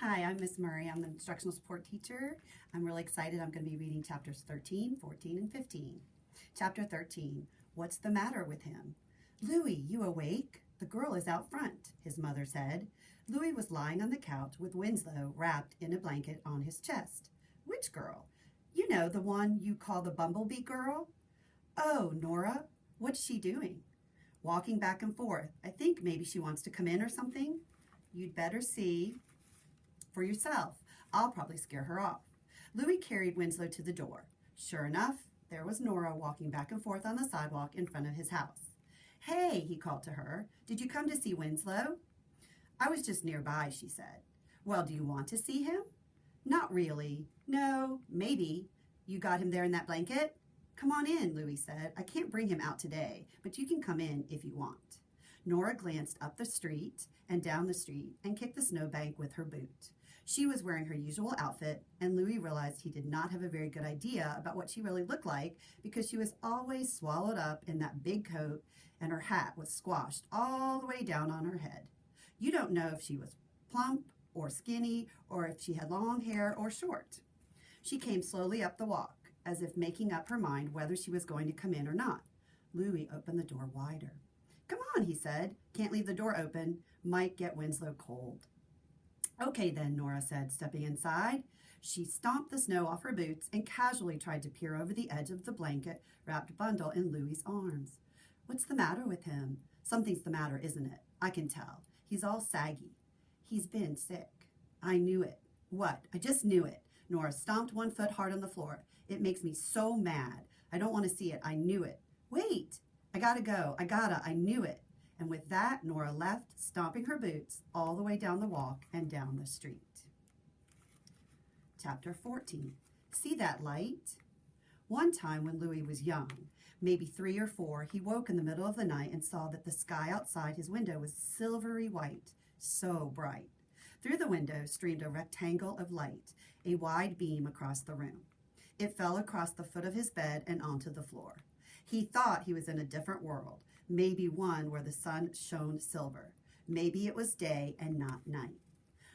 Hi, I'm Miss Murray. I'm the instructional support teacher. I'm really excited. I'm going to be reading chapters 13, 14, and 15. Chapter 13, What's the matter with him? Louis, you awake? The girl is out front, his mother said. Louis was lying on the couch with Winslow wrapped in a blanket on his chest. Which girl? You know, the one you call the bumblebee girl? Oh, Nora, what's she doing? Walking back and forth. I think maybe she wants to come in or something. You'd better see for yourself. I'll probably scare her off. Louis carried Winslow to the door. Sure enough, there was Nora walking back and forth on the sidewalk in front of his house. Hey, he called to her. Did you come to see Winslow? I was just nearby, she said. Well, do you want to see him? Not really. No, maybe. You got him there in that blanket? Come on in, Louis said. I can't bring him out today, but you can come in if you want. Nora glanced up the street and down the street and kicked the snowbank with her boot. She was wearing her usual outfit, and Louis realized he did not have a very good idea about what she really looked like because she was always swallowed up in that big coat and her hat was squashed all the way down on her head. You don't know if she was plump or skinny or if she had long hair or short. She came slowly up the walk, as if making up her mind whether she was going to come in or not. Louis opened the door wider. Come on, he said. Can't leave the door open. Might get Winslow cold. Okay then, Nora said, stepping inside. She stomped the snow off her boots and casually tried to peer over the edge of the blanket-wrapped bundle in Louis's arms. What's the matter with him? Something's the matter, isn't it? I can tell. He's all saggy. He's been sick. I knew it. What? I just knew it. Nora stomped one foot hard on the floor. It makes me so mad. I don't want to see it. I knew it. Wait! I gotta go. I knew it. And with that, Nora left, stomping her boots all the way down the walk and down the street. Chapter 14. See that light? One time when Louis was young, maybe 3 or 4, he woke in the middle of the night and saw that the sky outside his window was silvery white, so bright. Through the window streamed a rectangle of light, a wide beam across the room. It fell across the foot of his bed and onto the floor. He thought he was in a different world, maybe one where the sun shone silver. Maybe it was day and not night.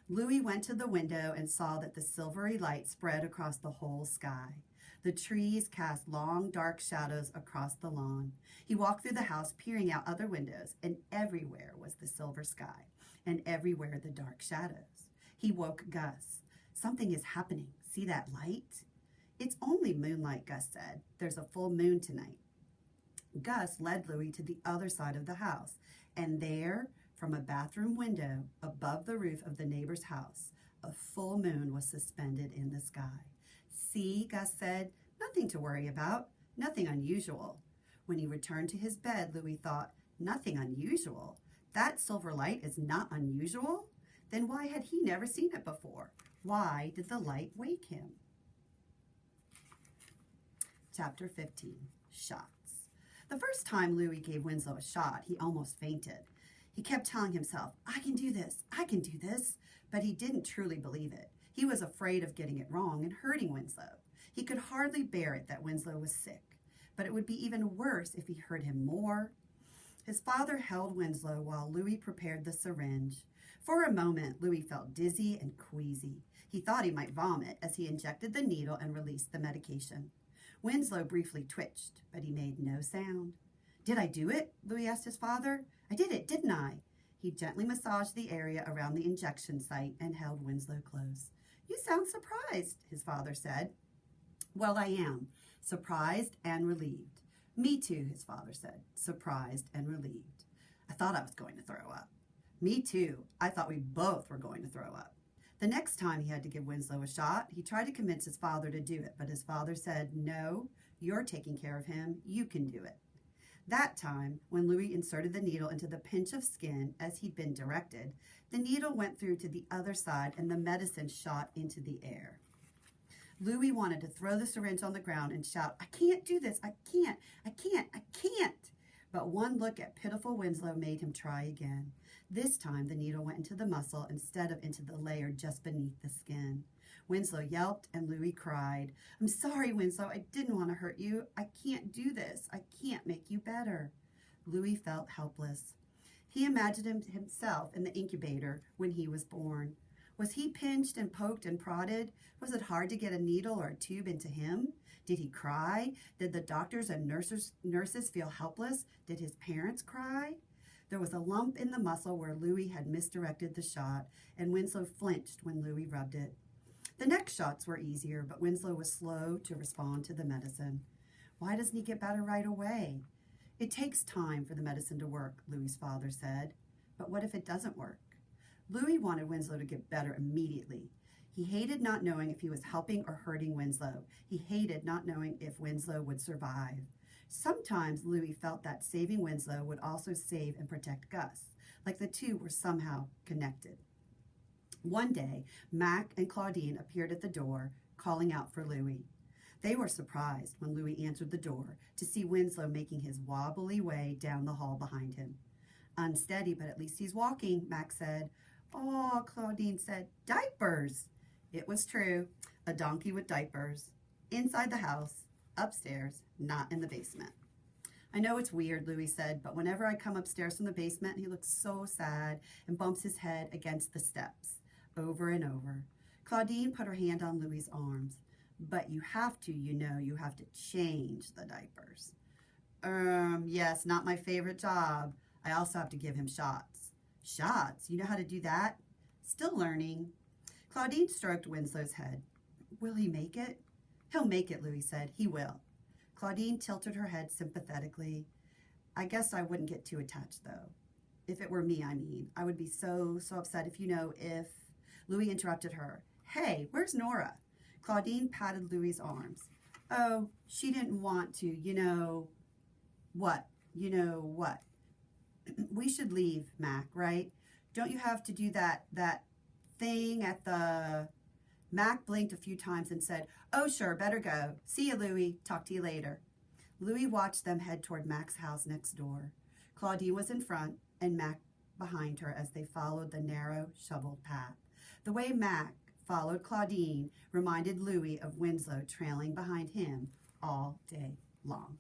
Louis went to the window and saw that the silvery light spread across the whole sky. The trees cast long, dark shadows across the lawn. He walked through the house, peering out other windows, and everywhere was the silver sky, and everywhere the dark shadows. He woke Gus. Something is happening. See that light? It's only moonlight, Gus said. There's a full moon tonight. Gus led Louis to the other side of the house, and there, from a bathroom window above the roof of the neighbor's house, a full moon was suspended in the sky. See, Gus said, nothing to worry about, nothing unusual. When he returned to his bed, Louis thought, nothing unusual? That silver light is not unusual? Then why had he never seen it before? Why did the light wake him? Chapter 15, Shots. The first time Louis gave Winslow a shot, he almost fainted. He kept telling himself, I can do this, but he didn't truly believe it. He was afraid of getting it wrong and hurting Winslow. He could hardly bear it that Winslow was sick, but it would be even worse if he hurt him more. His father held Winslow while Louis prepared the syringe. For a moment, Louis felt dizzy and queasy. He thought he might vomit as he injected the needle and released the medication. Winslow briefly twitched, but he made no sound. Did I do it? Louis asked his father. I did it, didn't I? He gently massaged the area around the injection site and held Winslow close. You sound surprised, his father said. Well, I am, surprised and relieved. Me too, his father said, surprised and relieved. I thought I was going to throw up. Me too. I thought we both were going to throw up. The next time he had to give Winslow a shot, he tried to convince his father to do it, but his father said, no, you're taking care of him. You can do it. That time, when Louis inserted the needle into the pinch of skin as he'd been directed, the needle went through to the other side and the medicine shot into the air. Louis wanted to throw the syringe on the ground and shout, I can't do this. I can't. But one look at pitiful Winslow made him try again. This time, the needle went into the muscle instead of into the layer just beneath the skin. Winslow yelped and Louis cried. I'm sorry, Winslow. I didn't want to hurt you. I can't do this. I can't make you better. Louis felt helpless. He imagined himself in the incubator when he was born. Was he pinched and poked and prodded? Was it hard to get a needle or a tube into him? Did he cry? Did the doctors and nurses feel helpless? Did his parents cry? There was a lump in the muscle where Louis had misdirected the shot, and Winslow flinched when Louis rubbed it. The next shots were easier, but Winslow was slow to respond to the medicine. Why doesn't he get better right away? It takes time for the medicine to work, Louis's father said. But what if it doesn't work? Louis wanted Winslow to get better immediately. He hated not knowing if he was helping or hurting Winslow. He hated not knowing if Winslow would survive. Sometimes Louis felt that saving Winslow would also save and protect Gus, like the two were somehow connected. One day, Mac and Claudine appeared at the door, calling out for Louis. They were surprised when Louis answered the door to see Winslow making his wobbly way down the hall behind him. Unsteady, but at least he's walking, Mac said. Oh, Claudine said, diapers. It was true, a donkey with diapers. Inside the house, upstairs, not in the basement. I know it's weird, Louis said, but whenever I come upstairs from the basement, he looks so sad and bumps his head against the steps, over and over. Claudine put her hand on Louis's arms. But you have to change the diapers. Yes, not my favorite job. I also have to give him shots. Shots? You know how to do that? Still learning. Claudine stroked Winslow's head. Will he make it? He'll make it, Louis said. He will. Claudine tilted her head sympathetically. I guess I wouldn't get too attached, though. If it were me, I mean. I would be so upset if... Louis interrupted her. Hey, where's Nora? Claudine patted Louis's arms. Oh, she didn't want to, What? What? We should leave, Mac, right? Don't you have to do that thing at the... Mac blinked a few times and said, oh, sure, better go. See you, Louis. Talk to you later. Louis watched them head toward Mac's house next door. Claudine was in front and Mac behind her as they followed the narrow, shoveled path. The way Mac followed Claudine reminded Louis of Winslow trailing behind him all day long.